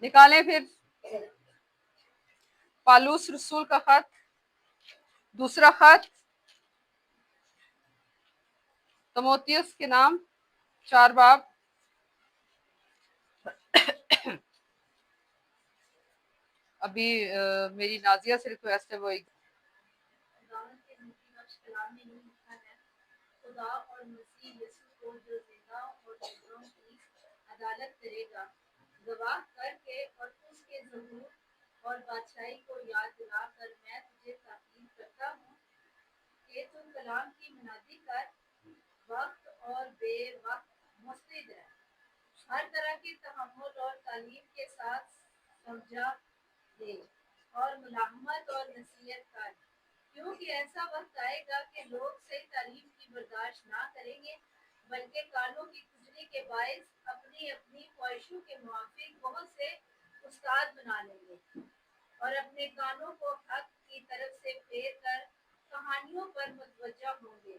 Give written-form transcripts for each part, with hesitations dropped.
نکالیں پھر پالوس رسول کا خط، دوسرا خط تموتیوس کے نام، 4 باب۔ ابھی میری نازیہ سے ریکویسٹ ہے وہ خدا اور مسیح یسوع کو جو زندہ اور مردوں کی عدالت کرے گا، گواہ کر کے اور اس کے ظہور اور بادشاہی کو یاد دلا کر میں تجھے تاکید کرتا ہوں کہ تو کلام کی منادی کر، وقت اور بے وقت مستعد رہ، ہر طرح کی تحمل اور تعلیم کے ساتھ سمجھا دے اور ملامت اور نصیحت کر، کیونکہ ایسا وقت آئے گا کہ لوگ صحیح تعلیم کی برداشت نہ کریں گے، بلکہ کانوں کی کھجلی کے باعث اپنی اپنی خواہشوں کے موافق بہت سے استاد بنا لیں گے، اور اپنے کانوں کو حق کی طرف سے پھیر کر کہانیوں پر متوجہ ہوں گے۔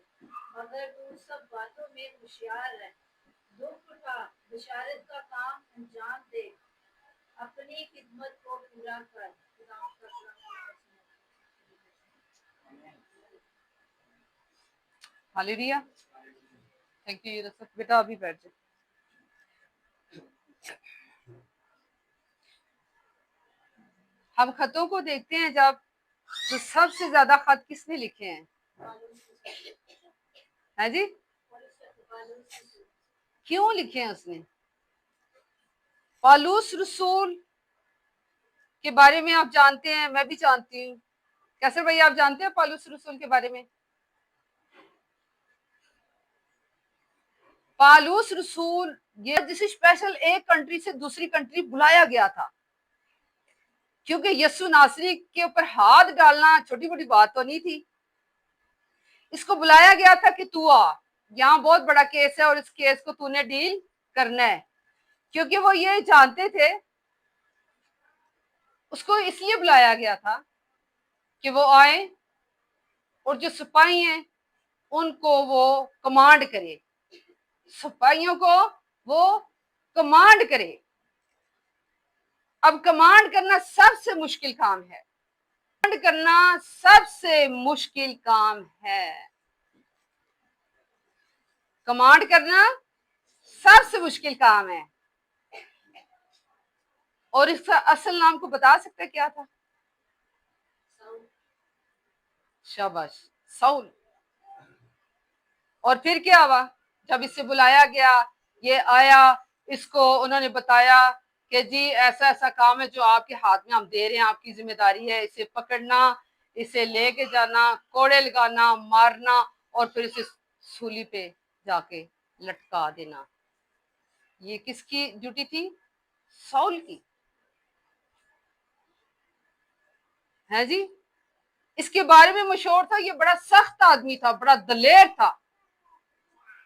مگر تو سب باتوں میں ہوشیار رہ، دکھ اٹھا، بشارت کا کام انجام دے، اپنی خدمت کو پورا کر۔ ہاللیلویہ، تھینک یو یوسف بیٹا، ابھی بیٹھ جائے۔ ہم خطوں کو دیکھتے ہیں جب، تو سب سے زیادہ خط کس نے لکھے ہیں؟ ہے جی، کیوں لکھے ہیں اس نے؟ پالوس رسول کے بارے میں آپ جانتے ہیں، میں بھی جانتی ہوں۔ کیسر بھائی آپ جانتے ہیں پالوس رسول کے بارے میں؟ پالوس رسول یہ جسے اسپیشل ایک کنٹری سے دوسری کنٹری بلایا گیا تھا، کیونکہ یسوع ناصری کے اوپر ہاتھ ڈالنا چھوٹی بڑی بات تو نہیں تھی۔ اس کو بلایا گیا تھا کہ تو آ، یہاں بہت بڑا کیس ہے اور اس کیس کو تو نے ڈیل کرنا ہے، کیونکہ وہ یہ جانتے تھے، اس کو اس لیے بلایا گیا تھا کہ وہ آئے اور جو سپاہی ہیں ان کو وہ کمانڈ کرے، سپاہیوں کو وہ کمانڈ کرے۔ اب کمانڈ کرنا سب سے مشکل کام ہے، کمانڈ کرنا سب سے مشکل کام ہے، کمانڈ کرنا سب سے مشکل کام ہے۔ اور اس کا اصل نام کو بتا سکتے کیا تھا؟ شاباش، سول۔ اور پھر کیا ہوا؟ جب اس سے بلایا گیا، یہ آیا، اس کو انہوں نے بتایا کہ جی ایسا ایسا کام ہے جو آپ کے ہاتھ میں ہم دے رہے ہیں، آپ کی ذمہ داری ہے اسے پکڑنا، اسے لے کے جانا، کوڑے لگانا، مارنا، اور پھر اسے سولی پہ جا کے لٹکا دینا۔ یہ کس کی ڈیوٹی تھی؟ سول کی، ہے جی۔ اس کے بارے میں مشہور تھا یہ بڑا سخت آدمی تھا، بڑا دلیر تھا،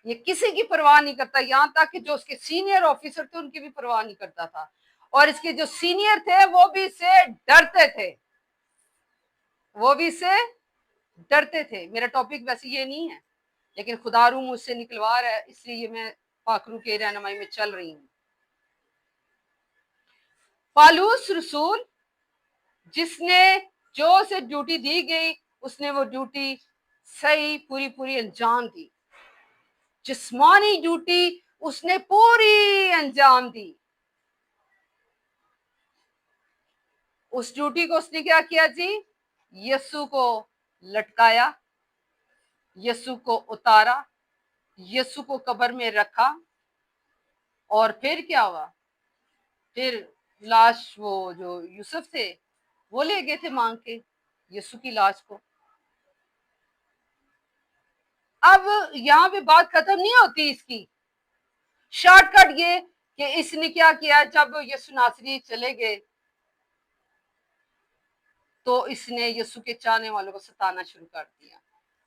یہ کسی کی پرواہ نہیں کرتا، یہاں تک کہ جو اس کے سینئر آفیسر تھے ان کی بھی پرواہ نہیں کرتا تھا، اور اس کے جو سینئر تھے وہ بھی اس سے ڈرتے تھے، وہ بھی اس سے ڈرتے تھے۔ میرا ٹاپک ویسے یہ نہیں ہے، لیکن خدا روح مجھ سے نکلوا رہا ہے، اس لیے میں پاک روح کے رہنمائی میں چل رہی ہوں۔ پالوس رسول جس نے جو اسے ڈیوٹی دی گئی، اس نے وہ ڈیوٹی صحیح پوری انجام دی، جسمانی ڈیوٹی اس نے پوری انجام دی۔ اس ڈیوٹی کو اس نے کیا کیا جی؟ یسوع کو لٹکایا، یسوع کو اتارا، یسوع کو قبر میں رکھا، اور پھر کیا ہوا؟ پھر لاش وہ جو یوسف تھے وہ لے گئے تھے مانگ کے یسوع کی لاش کو۔ اب یہاں پہ بات ختم نہیں ہوتی اس کی، شارٹ کٹ یہ کہ اس نے کیا کیا، جب یسوع ناصری چلے گئے تو اس نے یسوع کے چاہنے والوں کو ستانا شروع کر دیا۔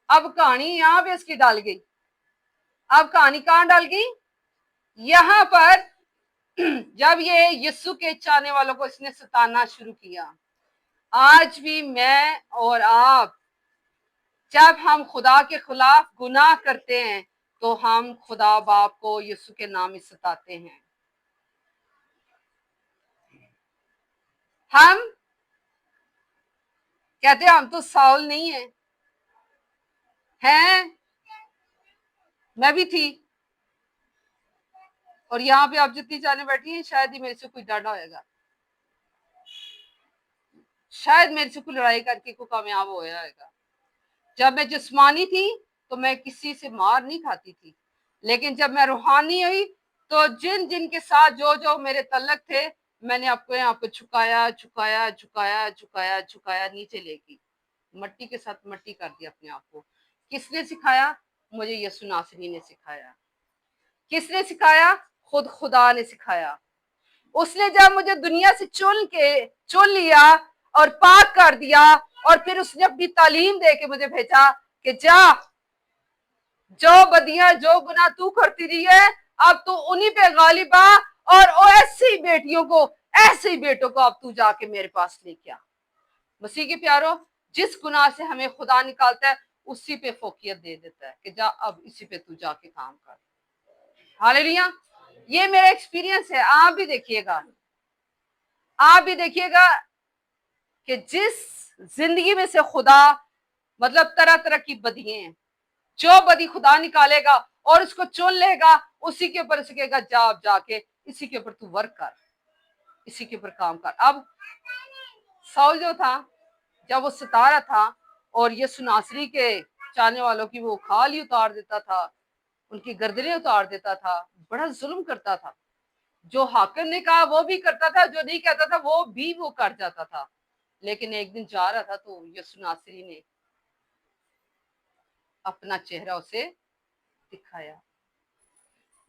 اب کہانی یہاں پہ اس کی ڈال گئی، اب کہانی کہاں ڈال گئی؟ یہاں پر جب یہ یسوع کے چاہنے والوں کو اس نے ستانا شروع کیا۔ آج بھی میں اور آپ جب ہم خدا کے خلاف گناہ کرتے ہیں تو ہم خدا باپ کو یسوع کے نام میں ستاتے ہیں۔ हम कहते हैं हम तो साउल नहीं है, हैं, मैं भी थी, और यहाँ पे आप जितनी जाने बैठी हैं शायद ही मेरे से कोई डरा होएगा, शायद मेरे से कोई लड़ाई करके कोई कामयाब होया होगा। जब मैं जिस्मानी थी तो मैं किसी से मार नहीं खाती थी, लेकिन जब मैं रूहानी हुई तो जिन जिन के साथ जो जो मेरे तल्लक थे, मैंने अपने आप को झुकाया झुकाया झुकाया झुकाया झुकाया, नीचे लेके मट्टी के साथ मट्टी कर दिया अपने आप को। किसने सिखाया? मुझे यीशु नासरी ने सिखाया। किसने सिखाया? खुद खुदा ने सिखाया। उसने जब मुझे दुनिया से चुन लिया और पाक कर दिया, और फिर उसने अपनी तालीम दे के मुझे भेजा कि जा, जो बदियां जो गुनाह तू करती रही है अब तू उन्हीं पे गालिब आ, और ऐसी बेटियों को, ऐसे ही बेटों को अब तू जाके मेरे पास लेके आ। मसीह के प्यारो, जिस गुनाह से हमें खुदा निकालता है उसी पे फोकियत दे देता है कि जा अब इसी पे तू जाके काम कर। हालेलुया। ये मेरा एक्सपीरियंस है, आप भी देखिएगा, आप भी देखिएगा कि जिस जिंदगी में से खुदा, मतलब तरह तरह की बदियां हैं, जो बदी खुदा निकालेगा और उसको चुन लेगा, उसी के ऊपर सकेगा जा अब जाके इसी के ऊपर तू वर्क कर, इसी के ऊपर काम कर। अब साउल जो था, जब वो सता रहा था और यीशु नासरी के चाहने वालों की वो खाल ही उतार देता था, उनकी गर्दनें उतार देता था, बड़ा जुल्म करता था। जो हाकिम ने कहा वो भी करता था, जो नहीं कहता था वो भी वो कर जाता था। लेकिन एक दिन जा रहा था तो यीशु नासरी ने अपना चेहरा उसे दिखाया।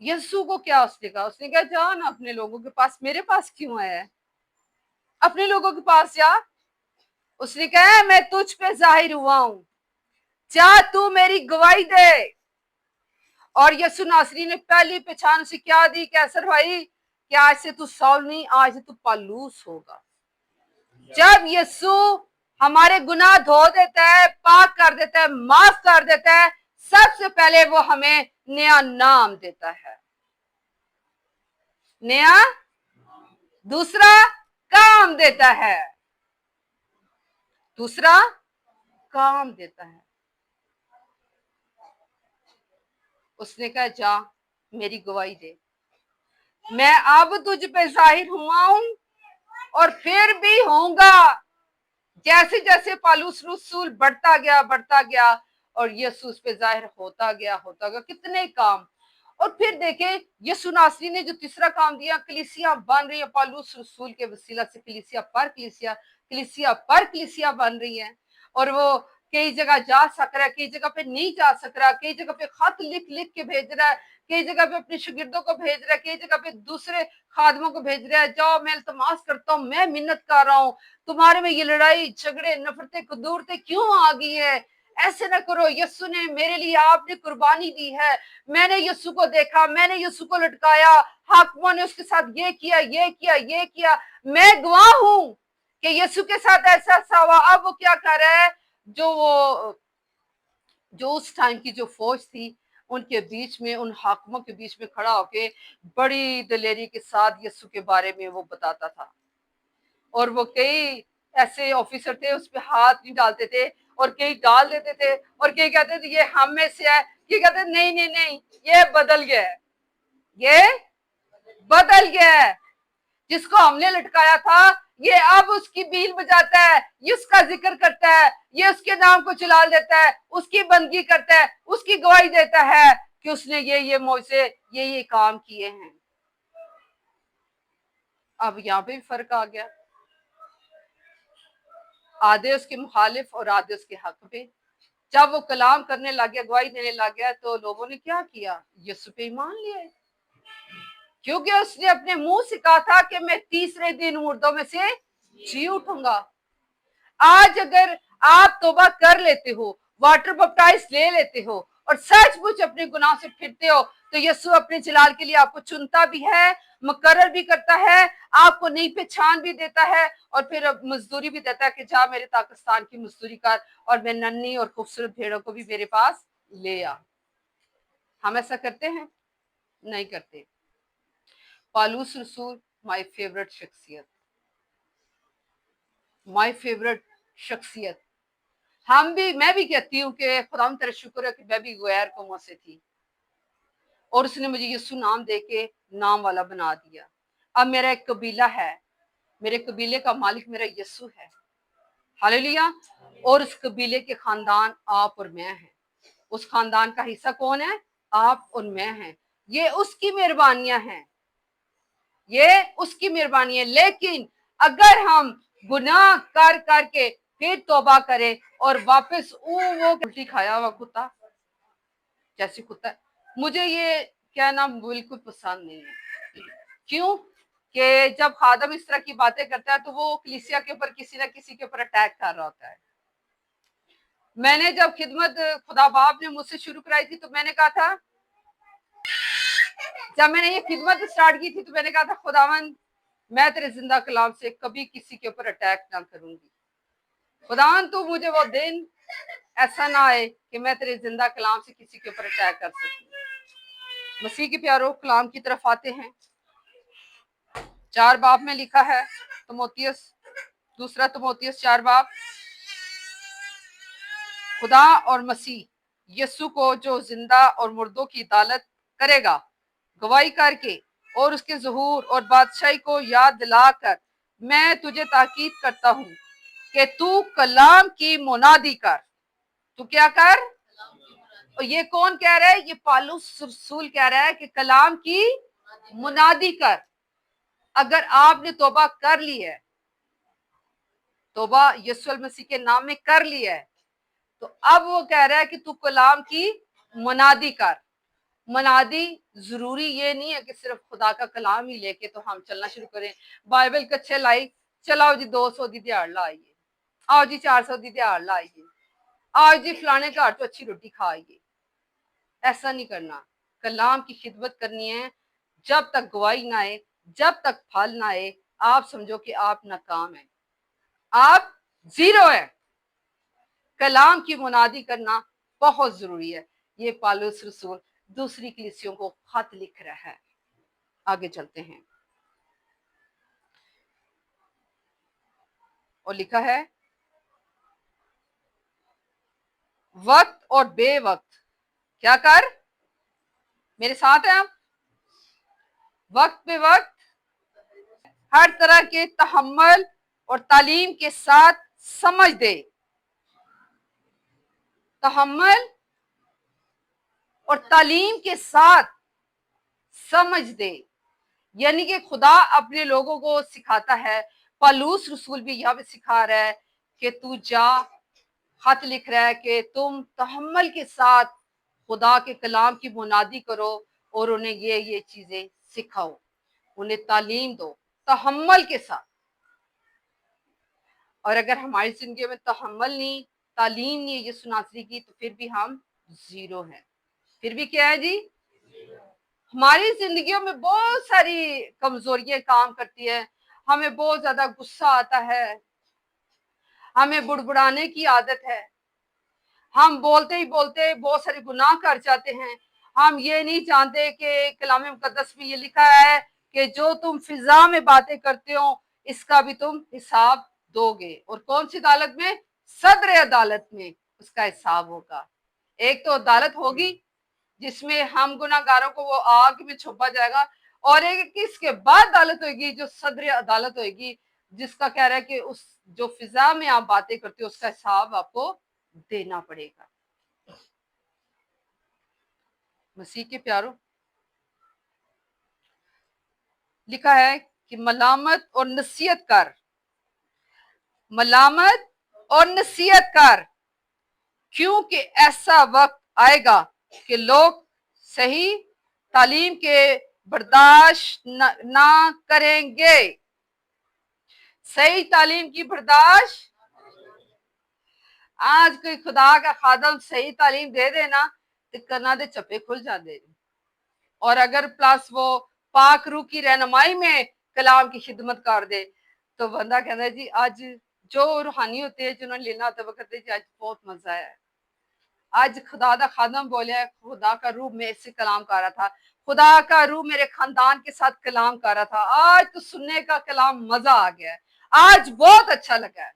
यीशु को क्या उसने कहा? उसने कहा जा ना अपने लोगों के पास, मेरे पास क्यों आया है? अपने लोगों के पास जा। उसने कहा मैं तुझ पे जाहिर हुआ हूं, जा तू मेरी गवाही दे। और यीशु नासरी ने पहली पहचान उसे क्या दी? कैसर भाई कि आज से तू साउल नहीं, आज से तू पालूस होगा। जब यीशु हमारे गुनाह धो देता है, पाक कर देता है, माफ कर देता है, सबसे पहले वो हमें नया नाम देता है, नया दूसरा काम देता है, दूसरा काम देता है। उसने कहा जा मेरी गवाही दे, मैं अब तुझ पे जाहिर हुआ हूं और फिर भी होऊंगा। जैसे जैसे पालूस रसूल बढ़ता गया और यीशु उस पे जाहिर होता गया, कितने काम। और फिर देखें यीशु नासरी ने जो तीसरा काम दिया, कलीसिया बन रही है पालूस रसूल के वसीला से, कलीसिया पर कलीसिया बन रही है। और वो कई जगह जा सक रहा है, कई जगह पे नहीं जा सक रहा, कई जगह पे खत लिख लिख के भेज रहा है, कई जगह पे अपने शागिर्दों को भेज रहा है, कई जगह पे दूसरे खादमों को भेज रहा है, जाओ मैं इल्तमास करता हूँ, मैं मिन्नत कर रहा हूँ, तुम्हारे में ये लड़ाई झगड़े नफरतें कदूरतें क्यों आ गई है? ऐसे ना करो, यीशु ने मेरे लिए आपने कुर्बानी दी है, मैंने यीशु को देखा, मैंने यीशु को लटकाया, हाकिमों ने उसके साथ ये किया ये किया ये किया, मैं गवाह हूं कि यीशु के साथ ऐसा ऐसा हुआ। अब वो क्या कर रहा है? जो उस टाइम की जो फौज थी उनके बीच में, उन हाकिमों के बीच में खड़ा होके बड़ी दलेरी के साथ यीशु के बारे में वो बताता था। और वो कई ऐसे ऑफिसर थे उस पे हाथ नहीं डालते थे, और कई डाल देते थे, और कई कहते थे ये हम में से है, ये कहते नहीं नहीं नहीं, ये बदल गया है, ये बदल गया है, जिसको हमने लटकाया था ये अब उसकी बील बजाता है, ये उसका जिक्र करता है, ये उसके नाम को जलाल देता है, उसकी बंदगी करता है, उसकी गवाही देता है कि उसने ये मुझसे ये काम किए हैं। अब यहाँ पे भी फर्क आ गया, आधे उसके मुखालिफ और आधे उसके हक पे। जब वो कलाम करने लग गया, गवाही देने लग गया, तो लोगों ने क्या किया? यीशु पे ईमान लिया, क्योंकि उसने अपने मुंह से कहा था कि मैं तीसरे दिन मुर्दों में से जी उठूंगा। आज अगर आप तौबा कर लेते हो, वाटर बैप्टाइज ले लेते हो और सचमुच अपने गुनाह से फिरते हो, तो यीशु अपने जलाल के लिए आपको चुनता भी है, मुकर्रर भी करता है, आपको नई पहचान भी देता है, और फिर मजदूरी भी देता है कि जा मेरे पाकिस्तान की मजदूरी कर और मैं नन्ही और खूबसूरत भेड़ों को भी मेरे पास ले आ। हम ऐसा करते हैं? नहीं करते। पालूस रसूल माय फेवरेट शख्सियत, माय फेवरेट शख्सियत। मैं भी कहती हूँ कि खुदा तेरा शुक्र है कि मैं भी गैर कौमों से थी और उसने मुझे यीशु नाम दे के नाम वाला बना दिया। अब मेरा एक कबीला है, मेरे कबीले का मालिक मेरा यीशु है। हालेलुया। और उस कबीले के खानदान आप और मैं हैं। उस खानदान का हिस्सा कौन है? आप और मैं हैं। ये उसकी मेहरबानियां हैं, ये उसकी मेहरबानी है। लेकिन अगर हम गुनाह कर करके फिर तौबा करें और वापस वो उल्टी खाया हुआ कुत्ता, जैसी कुत्ता, मुझे ये कहना बिल्कुल पसंद नहीं है। क्यों? कि जब खादम इस तरह की बातें करता है तो वो कलीसिया के ऊपर किसी ना किसी के ऊपर अटैक कर रहा होता है। मैंने जब खिदमत खुदा बाप ने मुझसे शुरू कराई थी तो मैंने कहा था, जब मैंने ये खिदमत स्टार्ट की थी तो मैंने कहा था, खुदावन मैं तेरे जिंदा कलाम से कभी किसी के ऊपर अटैक ना करूंगी। खुदावन तू मुझे वो दिन ऐसा ना आए कि मैं तेरे जिंदा कलाम से किसी के ऊपर अटैक कर सकूं। मसीह के प्यारो, कलाम की तरफ आते हैं। 4 बाब में लिखा है, तिमोथियस, दूसरा तिमोथियस 4 बाब। खुदा और मसीह यीशु को जो जिंदा और मुर्दों की अदालत करेगा, गवाही करके और उसके ज़हूर और बादशाही को याद दिलाकर मैं तुझे ताकीद करता हूँ कि तू कलाम की मुनादी कर। तू क्या कर? और ये कौन कह रहा है? ये पौलुस रसूल कह रहा है कि कलाम की मुनादी कर। अगर आपने तौबा कर ली है, तौबा यीशु मसीह के नाम में कर ली है, तो अब वो कह रहा है कि तू कलाम की मुनादी कर। मुनादी जरूरी ये नहीं है कि सिर्फ खुदा का कलाम ही लेके तो हम चलना शुरू करें। बाइबल कच्चे लाई, चलाओ जी 200 दी दिहाड़ लाइए, आओ जी 400 दी दिहाड़ लाइए, आओ जी फलाने घर तो अच्छी रोटी खाइए। ऐसा नहीं करना। कलाम की खिदमत करनी है। जब तक गवाही ना आए, जब तक फल ना आए, आप समझो कि आप नाकाम हैं, आप जीरो है। कलाम की मुनादी करना बहुत जरूरी है। ये पौलुस रसूल दूसरी कलीसियों को खत लिख रहा है। आगे चलते हैं और लिखा है, वक्त और बेवक्त क्या कर? मेरे साथ है आप? वक्त पे वक्त हर तरह के तहम्मुल और तालीम के साथ समझ दे। तहम्मुल और तालीम के साथ समझ दे, यानी कि खुदा अपने लोगों को सिखाता है। पौलुस रसूल भी यहाँ पे सिखा रहा है कि तू जा, खत लिख रहा है कि तुम तहम्मुल के साथ खुदा के कलाम की मुनादी करो और उन्हें ये चीजें सिखाओ, उन्हें तालीम दो तहम्मुल के साथ। और अगर हमारी जिंदगी में तहम्मुल नहीं, तालीम नहीं है यीशु नासरी की, तो फिर भी हम जीरो हैं। फिर भी क्या है जी? हमारी जिंदगियों में बहुत सारी कमजोरियां काम करती है। हमें बहुत ज्यादा गुस्सा आता है, हमें बुड़बुड़ाने की आदत है, हम बोलते ही बोलते बहुत सारे गुनाह कर जाते हैं। हम ये नहीं जानते कि कलाम मुकद्दस में ये लिखा है कि जो तुम फिजा में बातें करते हो इसका भी तुम हिसाब दोगे। और कौन सी अदालत में? सदर अदालत में उसका हिसाब होगा। एक तो अदालत होगी जिसमें हम गुनाहगारों को वो आग में छोपा जाएगा, और एक इसके बाद अदालत होगी जो सदर अदालत होगी, जिसका कह रहा है कि उस जो फिजा में आप बातें करते हो उसका हिसाब आपको देना पड़ेगा। मसीह के प्यारो, लिखा है कि मलामत और नसीहत कर, मलामत और नसीहत कर, क्योंकि ऐसा वक्त आएगा कि लोग सही तालीम के बर्दाश्त ना करेंगे। सही तालीम की बर्दाश्त। आज कोई खुदा का खादम सही तालीम दे देना तो कन्ना दे चप्पे खुल जाते। और अगर प्लस वो पाक रूह की रहनुमाई में कलाम की खिदमत कर दे तो बंदा कहता है जी आज जो रूहानी होते हैं जिन्होंने लेना होता है वो कहते हैं जी आज बहुत मजा आया। आज खुदा का खादम बोले, खुदा का रूह मेरे से कलाम कर रहा था, खुदा का रूह मेरे खानदान के साथ कलाम कर रहा था, आज तो सुनने का कलाम मजा आ गया है, आज बहुत अच्छा लगा है।